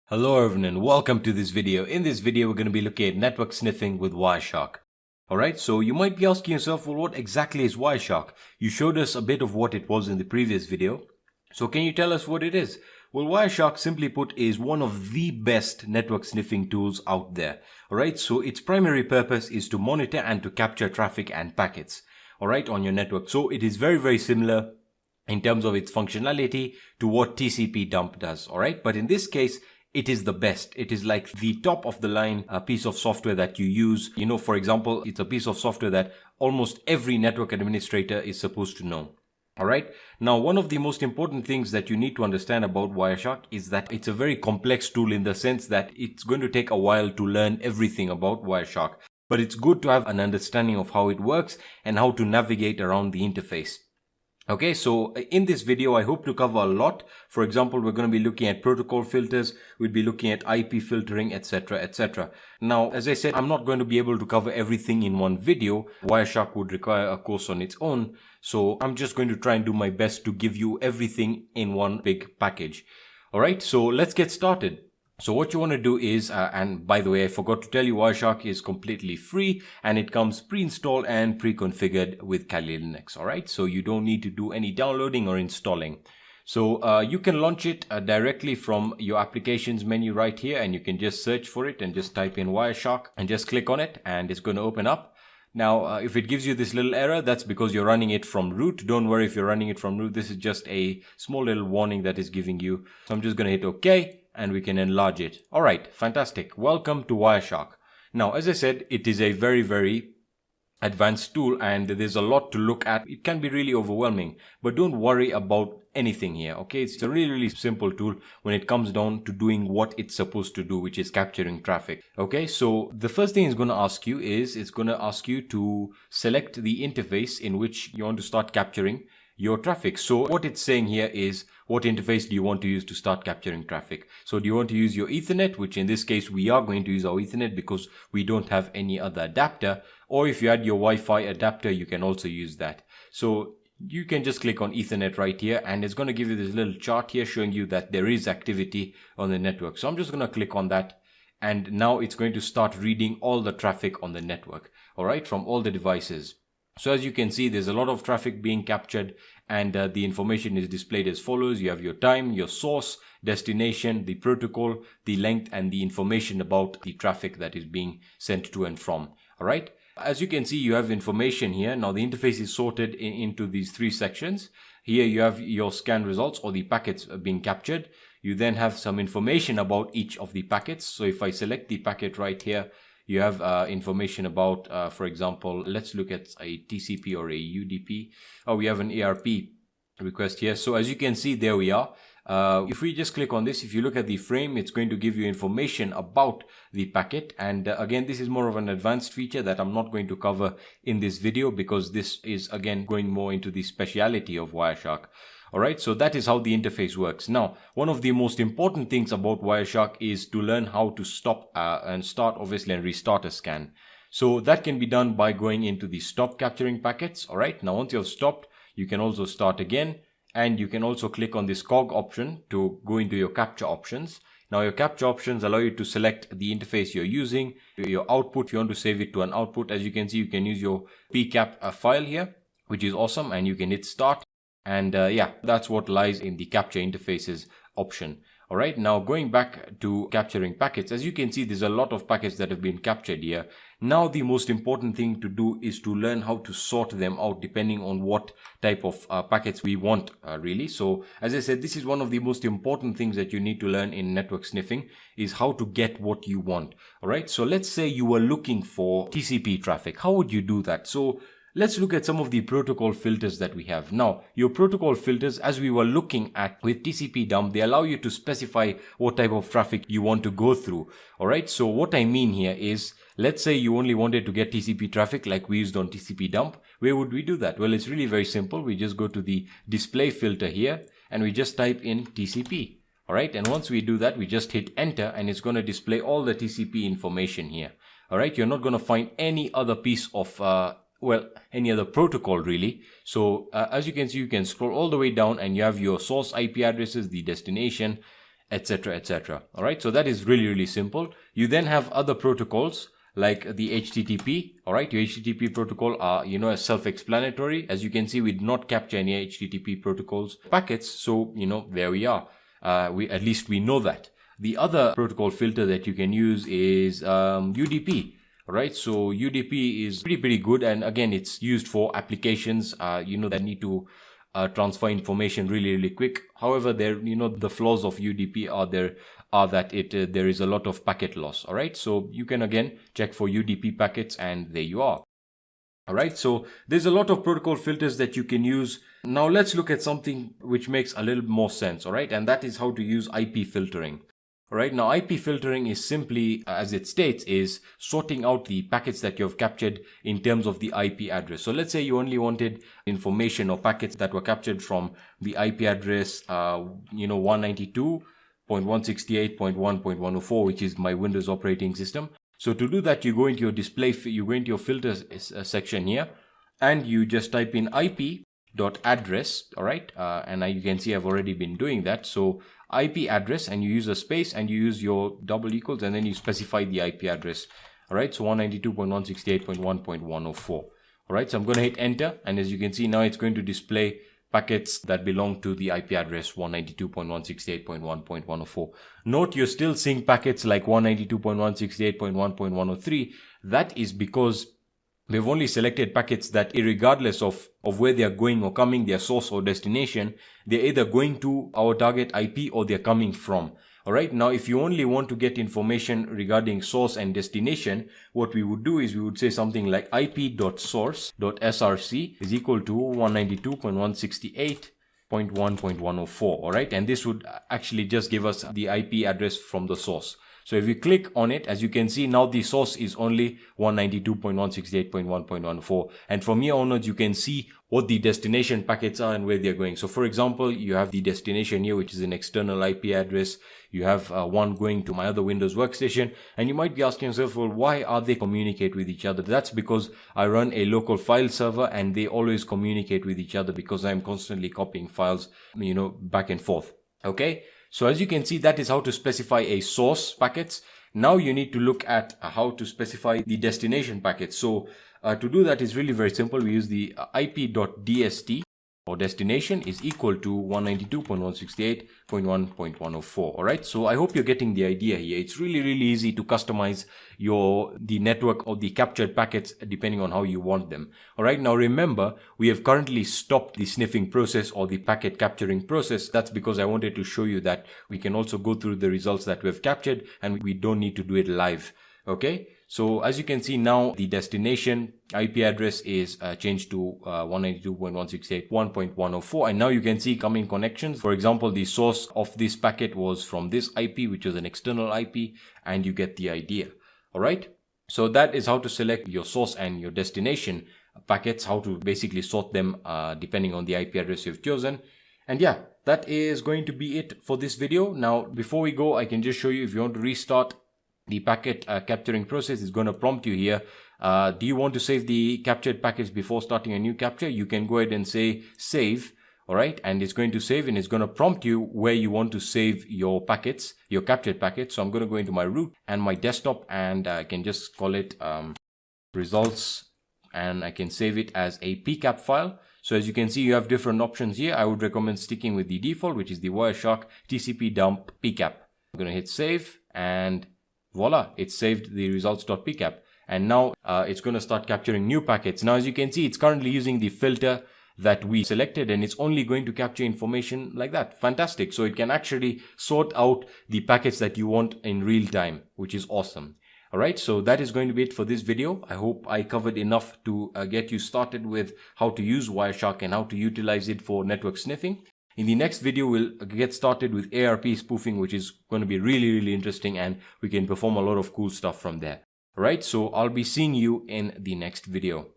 Hello everyone and welcome to this video. In this video we're going to be looking at network sniffing with Wireshark. Alright, so you might be asking yourself, well, what exactly is Wireshark? You showed us a bit of what it was in the previous video. So can you tell us what it is? Well, Wireshark, simply put, is one of the best network sniffing tools out there. Alright, so its primary purpose is to monitor and to capture traffic and packets, alright, on your network. So it is very similar in terms of its functionality to what TCP dump does, alright? But in this case, it is the best. It is like the top of the line piece of software that you use. You know, for example, it's a piece of software that almost every network administrator is supposed to know. Alright, now one of the most important things that you need to understand about Wireshark is that it's a very complex tool in the sense that it's going to take a while to learn everything about Wireshark. But it's good to have an understanding of how it works and how to navigate around the interface. Okay, so in this video, I hope to cover a lot. For example, we're going to be looking at protocol filters, we'll be looking at IP filtering, etc, etc. Now, as I said, I'm not going to be able to cover everything in one video. Wireshark would require a course on its own. So I'm just going to try and do my best to give you everything in one big package. Alright, so let's get started. So what you want to do is, and by the way, I forgot to tell you, Wireshark is completely free and it comes pre-installed and pre-configured with Kali Linux. Alright, so you don't need to do any downloading or installing. So you can launch it directly from your applications menu right here, and you can just search for it and just type in Wireshark and just click on it and it's going to open up. Now, if it gives you this little error, that's because you're running it from root. Don't worry if you're running it from root. This is just a small little warning that is giving you. So I'm just going to hit OK. And we can enlarge it. Alright, fantastic. Welcome to Wireshark. Now, as I said, it is a very advanced tool and there's a lot to look at. It can be really overwhelming, but don't worry about anything here, okay? It's a really simple tool when it comes down to doing what it's supposed to do, which is capturing traffic. Okay, so the first thing it's going to ask you is, it's going to ask you to select the interface in which you want to start capturing your traffic. So what it's saying here is, what interface do you want to use to start capturing traffic? So do you want to use your Ethernet, which in this case we are going to use our Ethernet because we don't have any other adapter, or if you had your Wi-Fi adapter, you can also use that. So you can just click on Ethernet right here and it's going to give you this little chart here showing you that there is activity on the network. So I'm just going to click on that and now it's going to start reading all the traffic on the network, all right, from all the devices. So as you can see, there's a lot of traffic being captured and the information is displayed as follows. You have your time, your source, destination, the protocol, the length, and the information about the traffic that is being sent to and from. All right. As you can see, you have information here. Now the interface is sorted into these three sections. Here you have your scan results or the packets being captured. You then have some information about each of the packets. So if I select the packet right here, you have information about, for example, let's look at a TCP or a UDP. Oh, we have an ARP request here. So as you can see, there we are. If we just click on this, if you look at the frame, it's going to give you information about the packet. And again, this is more of an advanced feature that I'm not going to cover in this video because this is again going more into the speciality of Wireshark. Alright, so that is how the interface works. Now, one of the most important things about Wireshark is to learn how to stop and start, obviously, and restart a scan. So that can be done by going into the stop capturing packets. Alright, now once you have stopped, you can also start again. And you can also click on this cog option to go into your capture options. Now your capture options allow you to select the interface you're using, your output, if you want to save it to an output. As you can see, you can use your pcap file here, which is awesome, and you can hit start. And yeah, that's what lies in the capture interfaces option. All right, now going back to capturing packets, as you can see, there's a lot of packets that have been captured here. Now the most important thing to do is to learn how to sort them out depending on what type of packets we want really. So as I said, this is one of the most important things that you need to learn in network sniffing, is how to get what you want. All right, so let's say you were looking for TCP traffic. How would you do that? So let's look at some of the protocol filters that we have. Now, your protocol filters, as we were looking at with TCP dump, they allow you to specify what type of traffic you want to go through. All right, so what I mean here is, let's say you only wanted to get TCP traffic like we used on TCP dump. Where would we do that? Well, it's really very simple. We just go to the display filter here and we just type in TCP. All right, and once we do that, we just hit enter and it's going to display all the TCP information here. All right, you're not going to find any other piece of any other protocol really. So as you can see, you can scroll all the way down and you have your source IP addresses, the destination, etc., etc. All right, so that is really, really simple. You then have other protocols like the HTTP. All right, your HTTP protocol are, is self-explanatory. As you can see, we did not capture any HTTP protocols packets, so there we are. At least we know that. The other protocol filter that you can use is UDP. All right, so UDP is pretty good, and again, it's used for applications that need to transfer information really quick. However, the flaws of UDP are that there is a lot of packet loss. All right, so you can again check for UDP packets, and there you are. All right, so there's a lot of protocol filters that you can use. Now let's look at something which makes a little more sense. All right, and that is how to use IP filtering. All right, now IP filtering is simply, as it states, is sorting out the packets that you have captured in terms of the IP address. So let's say you only wanted information or packets that were captured from the IP address 192.168.1.104, which is my Windows operating system. So to do that, you go into your filters section here, and you just type in IP.address. All right, and you can see I've already been doing that. So IP address, and you use a space, and you use your double equals, and then you specify the IP address. All right, so 192.168.1.104. All right, so I'm going to hit enter, and as you can see now, it's going to display packets that belong to the IP address 192.168.1.104. Note you're still seeing packets like 192.168.1.103. That is because we've only selected packets that, irregardless of where they are going or coming, their source or destination, they're either going to our target IP or they're coming from. All right, now if you only want to get information regarding source and destination, what we would do is we would say something like ip.source.src is equal to 192.168.1.104. all right, and this would actually just give us the IP address from the source. So if you click on it, as you can see now, the source is only 192.168.1.104. And from here onwards, you can see what the destination packets are and where they're going. So for example, you have the destination here, which is an external IP address. You have one going to my other Windows workstation. And you might be asking yourself, well, why are they communicate with each other? That's because I run a local file server, and they always communicate with each other because I'm constantly copying files, back and forth. Okay. So as you can see, that is how to specify a source packets. Now you need to look at how to specify the destination packets. So to do that is really very simple. We use the ip.dst, or destination, is equal to 192.168.1.104. all right, so I hope you're getting the idea here. It's really easy to customize the network or the captured packets depending on how you want them. All right, now remember, we have currently stopped the sniffing process or the packet capturing process. That's because I wanted to show you that we can also go through the results that we have captured, and we don't need to do it live. Okay, so as you can see now, the destination IP address is changed to 192.168.1.104, and now you can see coming connections. For example, the source of this packet was from this IP, which is an external IP, and you get the idea. All right, so that is how to select your source and your destination packets, how to basically sort them depending on the IP address you've chosen. And yeah, that is going to be it for this video. Now, before we go, I can just show you, if you want to restart the packet capturing process, is going to prompt you here. Do you want to save the captured packets before starting a new capture? You can go ahead and say save. All right, and it's going to save, and it's going to prompt you where you want to save your packets, your captured packets. So I'm going to go into my root and my desktop, and I can just call it results, and I can save it as a pcap file. So as you can see, you have different options here. I would recommend sticking with the default, which is the Wireshark TCP dump pcap. I'm going to hit save, and voila, it's saved the results.pcap. And now it's going to start capturing new packets. Now, as you can see, it's currently using the filter that we selected, and it's only going to capture information like that. Fantastic. So it can actually sort out the packets that you want in real time, which is awesome. All right, so that is going to be it for this video. I hope I covered enough to get you started with how to use Wireshark and how to utilize it for network sniffing. In the next video, we'll get started with ARP spoofing, which is going to be really interesting, and we can perform a lot of cool stuff from there. All right, so I'll be seeing you in the next video.